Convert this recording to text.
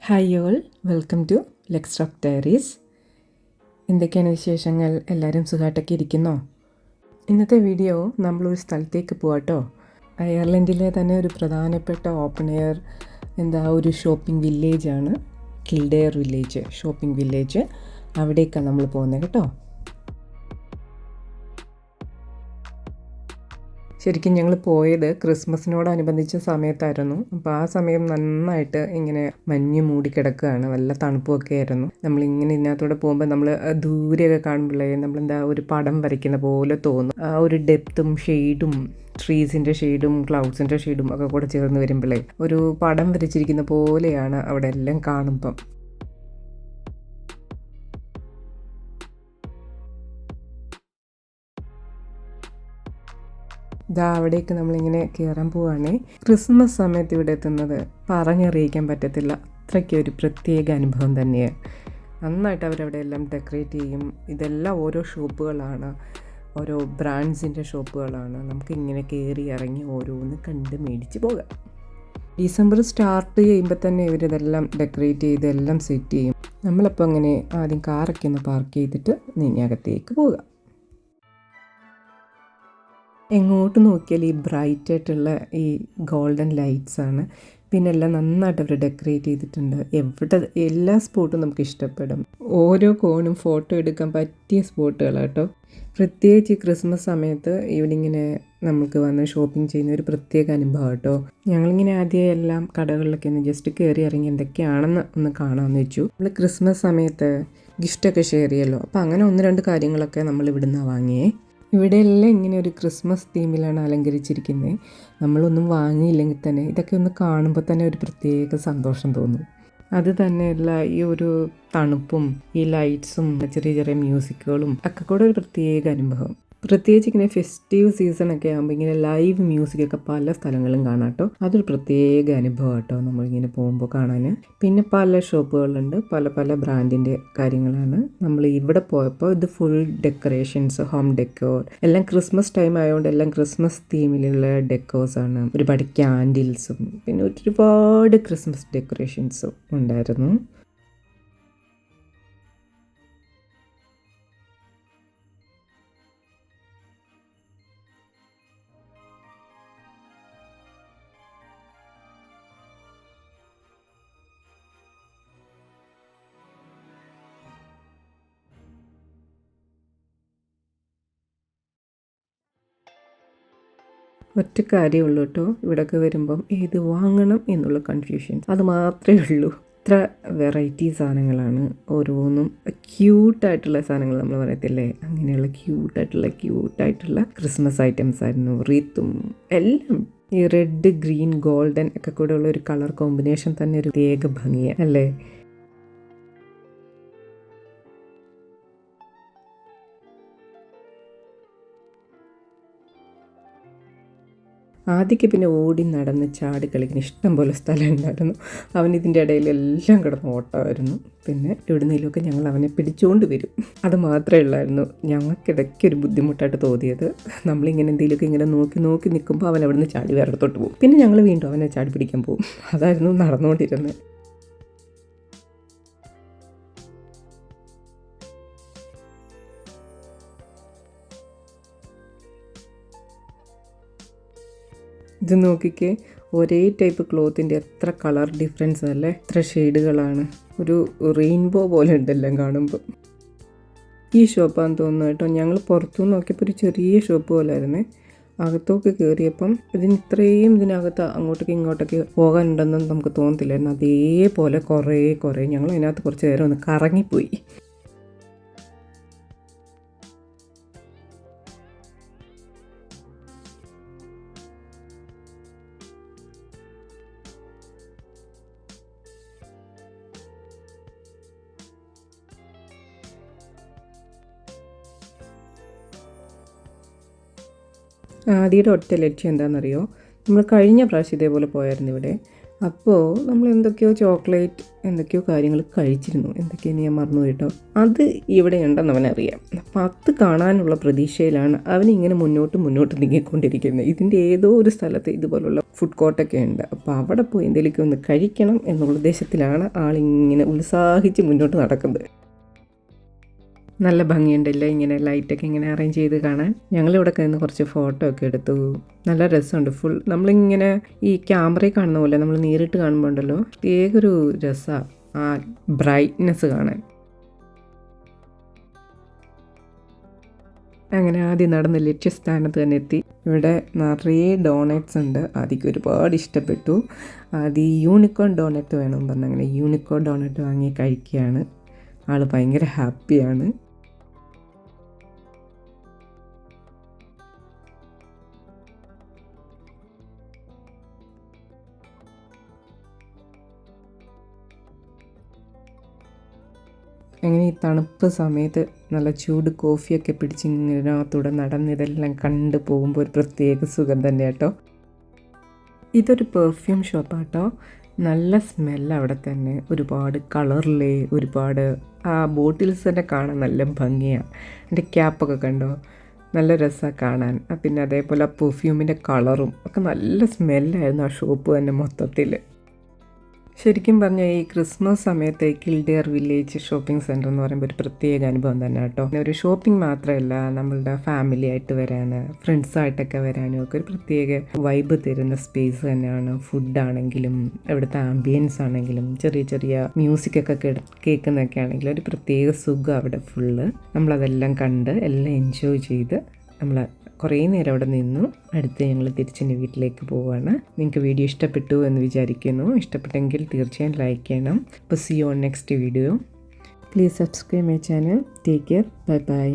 Hi all, welcome to ലെക്സ്ട്രോക്ക് diaries. എന്തൊക്കെയാണ് വിശേഷങ്ങൾ? എല്ലാവരും സുഖമായിട്ടൊക്കെ ഇരിക്കുന്നോ? ഇന്നത്തെ വീഡിയോ നമ്മളൊരു സ്ഥലത്തേക്ക് പോകാട്ടോ. അയർലൻഡിലെ തന്നെ ഒരു പ്രധാനപ്പെട്ട ഓപ്പൺ എയർ ഒരു ഷോപ്പിംഗ് വില്ലേജാണ് കിൽഡെയർ വില്ലേജ്, ഷോപ്പിംഗ് വില്ലേജ്. അവിടേക്കാണ് നമ്മൾ പോകുന്നത് കേട്ടോ. ശരിക്കും ഞങ്ങൾ പോയത് ക്രിസ്മസിനോടനുബന്ധിച്ച സമയത്തായിരുന്നു. അപ്പോൾ ആ സമയം നന്നായിട്ട് ഇങ്ങനെ മഞ്ഞ് മൂടിക്കിടക്കുകയാണ്, നല്ല തണുപ്പൊക്കെ ആയിരുന്നു. നമ്മളിങ്ങനെ ഇതിനകത്തൂടെ പോകുമ്പോൾ നമ്മൾ ദൂരെയൊക്കെ കാണുമ്പോഴേ നമ്മളെന്താ ഒരു പടം വരയ്ക്കുന്ന പോലെ തോന്നും. ആ ഒരു ഡെപ്തും ഷെയ്ഡും, ട്രീസിൻ്റെ ഷെയ്ഡും ക്ലൗഡ്സിൻ്റെ ഷെയ്ഡും ഒക്കെ കൂടെ ചേർന്ന് വരുമ്പോഴേ ഒരു പടം വരച്ചിരിക്കുന്ന പോലെയാണ് അവിടെ എല്ലാം കാണുമ്പം. അവിടേക്ക് നമ്മളിങ്ങനെ കയറാൻ പോവുകയാണേ. ക്രിസ്മസ് സമയത്ത് ഇവിടെ എത്തുന്നത് പറഞ്ഞറിയിക്കാൻ പറ്റത്തില്ല, അത്രയ്ക്ക് ഒരു പ്രത്യേക അനുഭവം തന്നെയാണ്. നന്നായിട്ട് അവരവിടെ എല്ലാം ഡെക്കറേറ്റ് ചെയ്യും. ഇതെല്ലാം ഓരോ ഷോപ്പുകളാണ്, ഓരോ ബ്രാൻഡ്സിൻ്റെ ഷോപ്പുകളാണ്. നമുക്കിങ്ങനെ കയറി ഇറങ്ങി ഓരോന്ന് കണ്ട് മേടിച്ച് പോകാം. ഡിസംബർ സ്റ്റാർട്ട് ചെയ്യുമ്പോൾ തന്നെ ഇവരിതെല്ലാം ഡെക്കറേറ്റ് ചെയ്ത് എല്ലാം സെറ്റ് ചെയ്യും. നമ്മളപ്പോൾ അങ്ങനെ ആദ്യം കാറൊക്കെ ഒന്ന് പാർക്ക് ചെയ്തിട്ട് അകത്തേക്ക് പോകാം. എങ്ങോട്ട് നോക്കിയാൽ ഈ ബ്രൈറ്റ് ആയിട്ടുള്ള ഈ ഗോൾഡൻ ലൈറ്റ്സാണ്. പിന്നെ എല്ലാം നന്നായിട്ട് അവർ ഡെക്കറേറ്റ് ചെയ്തിട്ടുണ്ട്. എല്ലാ സ്പോട്ടും നമുക്ക് ഇഷ്ടപ്പെടും. ഓരോ കോണും ഫോട്ടോ എടുക്കാൻ പറ്റിയ സ്പോട്ടുകളാട്ടോ. പ്രത്യേകിച്ച് ഈ ക്രിസ്മസ് സമയത്ത് ഇവിടെ ഇങ്ങനെ നമുക്ക് വന്ന് ഷോപ്പിംഗ് ചെയ്യുന്ന ഒരു പ്രത്യേക അനുഭവം കേട്ടോ. ഞങ്ങളിങ്ങനെ ആദ്യം എല്ലാം കടകളിലൊക്കെ ഒന്ന് ജസ്റ്റ് കയറി ഇറങ്ങി എന്തൊക്കെയാണെന്ന് ഒന്ന് കാണാമെന്ന് വെച്ചു. നമ്മൾ ക്രിസ്മസ് സമയത്ത് ഗിഫ്റ്റൊക്കെ ഷെയർ ചെയ്യുമല്ലോ, അപ്പോൾ അങ്ങനെ 1-2 കാര്യങ്ങളൊക്കെ നമ്മൾ ഇവിടുന്ന് വാങ്ങിയേ. ഇവിടെയെല്ലാം ഇങ്ങനെ ഒരു ക്രിസ്മസ് തീമിലാണ് അലങ്കരിച്ചിരിക്കുന്നത്. നമ്മളൊന്നും വാങ്ങിയില്ലെങ്കിൽ തന്നെ ഇതൊക്കെ ഒന്ന് കാണുമ്പോൾ തന്നെ ഒരു പ്രത്യേക സന്തോഷം തോന്നും. അത് തന്നെയല്ല, ഈ ഒരു തണുപ്പും ഈ ലൈറ്റ്സും ചെറിയ ചെറിയ മ്യൂസിക്കുകളും ഒക്കെ കൂടെ ഒരു പ്രത്യേക അനുഭവം. പ്രത്യേകിച്ച് ഇങ്ങനെ ഫെസ്റ്റീവ് സീസണൊക്കെ ആകുമ്പോൾ ഇങ്ങനെ ലൈവ് മ്യൂസിക്കൊക്കെ പല സ്ഥലങ്ങളിലും കാണാം കേട്ടോ. അതൊരു പ്രത്യേക അനുഭവം കേട്ടോ നമ്മളിങ്ങനെ പോകുമ്പോൾ കാണാൻ. പിന്നെ പല ഷോപ്പുകളുണ്ട്, പല പല ബ്രാൻഡിൻ്റെ കാര്യങ്ങളാണ്. നമ്മൾ ഇവിടെ പോയപ്പോൾ ഇത് ഫുൾ ഡെക്കറേഷൻസ്, ഹോം ഡെക്കോർ എല്ലാം ക്രിസ്മസ് ടൈം ആയതുകൊണ്ട് എല്ലാം ക്രിസ്മസ് തീമിലുള്ള ഡെക്കോർസാണ്. ഒരുപാട് ക്യാൻഡിൽസും പിന്നെ ഒരുപാട് ക്രിസ്മസ് ഡെക്കറേഷൻസും ഉണ്ടായിരുന്നു. ഒറ്റ കാര്യമുള്ളൂ കേട്ടോ, ഇവിടെയൊക്കെ വരുമ്പം ഏത് വാങ്ങണം എന്നുള്ള കൺഫ്യൂഷൻ, അത് മാത്രമേ ഉള്ളൂ. ഇത്ര വെറൈറ്റി സാധനങ്ങളാണ് ഓരോന്നും. ക്യൂട്ടായിട്ടുള്ള സാധനങ്ങൾ നമ്മൾ പറയത്തില്ലേ, അങ്ങനെയുള്ള ക്യൂട്ടായിട്ടുള്ള ക്രിസ്മസ് ഐറ്റംസ് ആയിരുന്നു. റീത്തും എല്ലാം ഈ റെഡ്, ഗ്രീൻ, ഗോൾഡൻ ഒക്കെ കൂടെ ഉള്ള ഒരു കളർ കോമ്പിനേഷൻ തന്നെ ഒരു പ്രത്യേക ഭംഗിയാണ് അല്ലേ. ആദ്യമൊക്കെ പിന്നെ ഓടി നടന്ന് ചാടി കളിക്കുന്ന ഇഷ്ടം പോലെ സ്ഥലം ഉണ്ടായിരുന്നു. അവൻ ഇതിൻ്റെ ഇടയിലെല്ലാം കിടന്ന് ഓട്ടമായിരുന്നു. പിന്നെ എവിടുന്നേലുമൊക്കെ ഞങ്ങൾ അവനെ പിടിച്ചുകൊണ്ട് വരും. അത് മാത്രമേ ഉള്ളായിരുന്നു ഞങ്ങൾക്കിടയ്ക്ക് ഒരു ബുദ്ധിമുട്ടായിട്ട് തോന്നിയത്. നമ്മളിങ്ങനെ എന്തെങ്കിലുമൊക്കെ ഇങ്ങനെ നോക്കി നിൽക്കുമ്പോൾ അവൻ അവിടെ നിന്ന് ചാടി വേറെ ഇടത്തോട്ട് പോകും. പിന്നെ ഞങ്ങൾ വീണ്ടും അവനെ ചാടി പിടിക്കാൻ പോകും. അതായിരുന്നു നടന്നുകൊണ്ടിരുന്നത്. ഇത് നോക്കിക്കേ, ഒരേ ടൈപ്പ് ക്ലോത്തിൻ്റെ എത്ര കളർ ഡിഫറൻസ് അല്ലേ, എത്ര ഷെയ്ഡുകളാണ്. ഒരു റെയിൻബോ പോലെ ഉണ്ടെല്ലാം കാണുമ്പോൾ. ഈ ഷോപ്പാന്ന് തോന്നുന്നു കേട്ടോ. ഞങ്ങൾ പുറത്തുനിന്ന് നോക്കിയപ്പോൾ ഒരു ചെറിയ ഷോപ്പ് പോലെ ആയിരുന്നേ. അകത്തൊക്കെ കയറിയപ്പം ഇതിനകത്ത് അങ്ങോട്ടേക്ക് ഇങ്ങോട്ടേക്ക് പോകാനുണ്ടെന്നും നമുക്ക് തോന്നത്തില്ലായിരുന്നു. അതേപോലെ കുറേ ഞങ്ങൾ അതിനകത്ത് കുറച്ച് നേരം ഒന്ന് കറങ്ങിപ്പോയി. ആദ്യയുടെ ഒറ്റ ലക്ഷ്യം എന്താണെന്നറിയോ, നമ്മൾ കഴിഞ്ഞ പ്രാവശ്യം ഇതേപോലെ പോയായിരുന്നു ഇവിടെ. അപ്പോൾ നമ്മൾ എന്തൊക്കെയോ ചോക്ലേറ്റ് എന്തൊക്കെയോ കാര്യങ്ങൾ കഴിച്ചിരുന്നു, എന്തൊക്കെയാണ് ഞാൻ മറന്നു കേട്ടോ. അത് ഇവിടെ ഉണ്ടെന്ന് അവനറിയാം. അപ്പോൾ അത് കാണാനുള്ള പ്രതീക്ഷയിലാണ് അവനിങ്ങനെ മുന്നോട്ട് നീങ്ങിക്കൊണ്ടിരിക്കുന്നത്. ഇതിൻ്റെ ഏതോ ഒരു സ്ഥലത്ത് ഇതുപോലുള്ള ഫുഡ് കോർട്ടൊക്കെ ഉണ്ട്. അപ്പോൾ അവിടെ പോയി എന്തെങ്കിലുമൊക്കെ ഒന്ന് കഴിക്കണം എന്നുള്ള ഉദ്ദേശത്തിലാണ് ആളിങ്ങനെ ഉത്സാഹിച്ച് മുന്നോട്ട് നടക്കുന്നത്. നല്ല ഭംഗിയുണ്ടല്ലേ ഇങ്ങനെ ലൈറ്റൊക്കെ ഇങ്ങനെ അറേഞ്ച് ചെയ്ത് കാണാൻ. ഞങ്ങളിവിടെ നിന്ന് കുറച്ച് ഫോട്ടോ ഒക്കെ എടുത്തു. നല്ല രസമുണ്ട്. ഫുൾ നമ്മളിങ്ങനെ ഈ ക്യാമറയിൽ കാണുന്ന പോലെ നമ്മൾ നേരിട്ട് കാണുമ്പോൾ ഉണ്ടല്ലോ പ്രത്യേകൊരു രസമാണ് ആ ബ്രൈറ്റ്നെസ് കാണാൻ. അങ്ങനെ ആദ്യം നടന്ന് ലക്ഷ്യസ്ഥാനത്ത് തന്നെ എത്തി. ഇവിടെ നിറയെ ഡോണറ്റ്സ് ഉണ്ട്. ആദ്യം ഒരുപാട് ഇഷ്ടപ്പെട്ടു. ആദ്യം യൂണിക്കോൺ ഡോണറ്റ് വേണം പറഞ്ഞു അങ്ങനെ യൂണിക്കോൺ ഡോണറ്റ് വാങ്ങി കഴിക്കുകയാണ്. ആൾ ഭയങ്കര ഹാപ്പിയാണ്. അങ്ങനെ ഈ തണുപ്പ് സമയത്ത് നല്ല ചൂട് കോഫിയൊക്കെ പിടിച്ച് ഇതിനകത്തൂടെ നടന്ന് ഇതെല്ലാം കണ്ടു പോകുമ്പോൾ ഒരു പ്രത്യേക സുഖം തന്നെ കേട്ടോ. ഇതൊരു പെർഫ്യൂം ഷോപ്പാട്ടോ. നല്ല സ്മെല്ല് അവിടെ തന്നെ. ഒരുപാട് കളറിലെ ഒരുപാട് ആ ബോട്ടിൽസ് തന്നെ കാണാൻ നല്ല ഭംഗിയാണ്. എൻ്റെ ക്യാപ്പൊക്കെ കണ്ടോ, നല്ല രസമാണ് കാണാൻ. പിന്നെ അതേപോലെ ആ പെർഫ്യൂമിൻ്റെ കളറും ഒക്കെ നല്ല സ്മെല്ലായിരുന്നു ആ ഷോപ്പ് തന്നെ മൊത്തത്തിൽ. ശരിക്കും പറഞ്ഞാൽ ഈ ക്രിസ്മസ് സമയത്ത് കിൽഡെയർ വില്ലേജ് ഷോപ്പിംഗ് സെൻറ്റർ എന്ന് പറയുമ്പോൾ ഒരു പ്രത്യേക അനുഭവം തന്നെ കേട്ടോ. ഒരു ഷോപ്പിംഗ് മാത്രമല്ല, നമ്മളുടെ ഫാമിലി ആയിട്ട് വരാൻ, ഫ്രണ്ട്സായിട്ടൊക്കെ വരാനും ഒക്കെ ഒരു പ്രത്യേക വൈബ് തരുന്ന സ്പേസ് തന്നെയാണ്. ഫുഡാണെങ്കിലും ഇവിടുത്തെ ആംബിയൻസ് ആണെങ്കിലും ചെറിയ ചെറിയ മ്യൂസിക്കൊക്കെ കേൾക്കുന്നതൊക്കെ ആണെങ്കിലും ഒരു പ്രത്യേക സുഖം അവിടെ ഫുള്ള്. നമ്മളതെല്ലാം കണ്ട് എല്ലാം എൻജോയ് ചെയ്ത് നമ്മൾ കുറേ നേരം അവിടെ നിന്നു. അടുത്ത് ഞങ്ങൾ തിരിച്ചിൻ്റെ വീട്ടിലേക്ക് പോവുകയാണ്. നിങ്ങൾക്ക് വീഡിയോ ഇഷ്ടപ്പെട്ടു എന്ന് വിചാരിക്കുന്നു. ഇഷ്ടപ്പെട്ടെങ്കിൽ തീർച്ചയായും ലൈക്ക് ചെയ്യണം. അപ്പോൾ see you on next video. Please subscribe my channel. Take care. Bye by.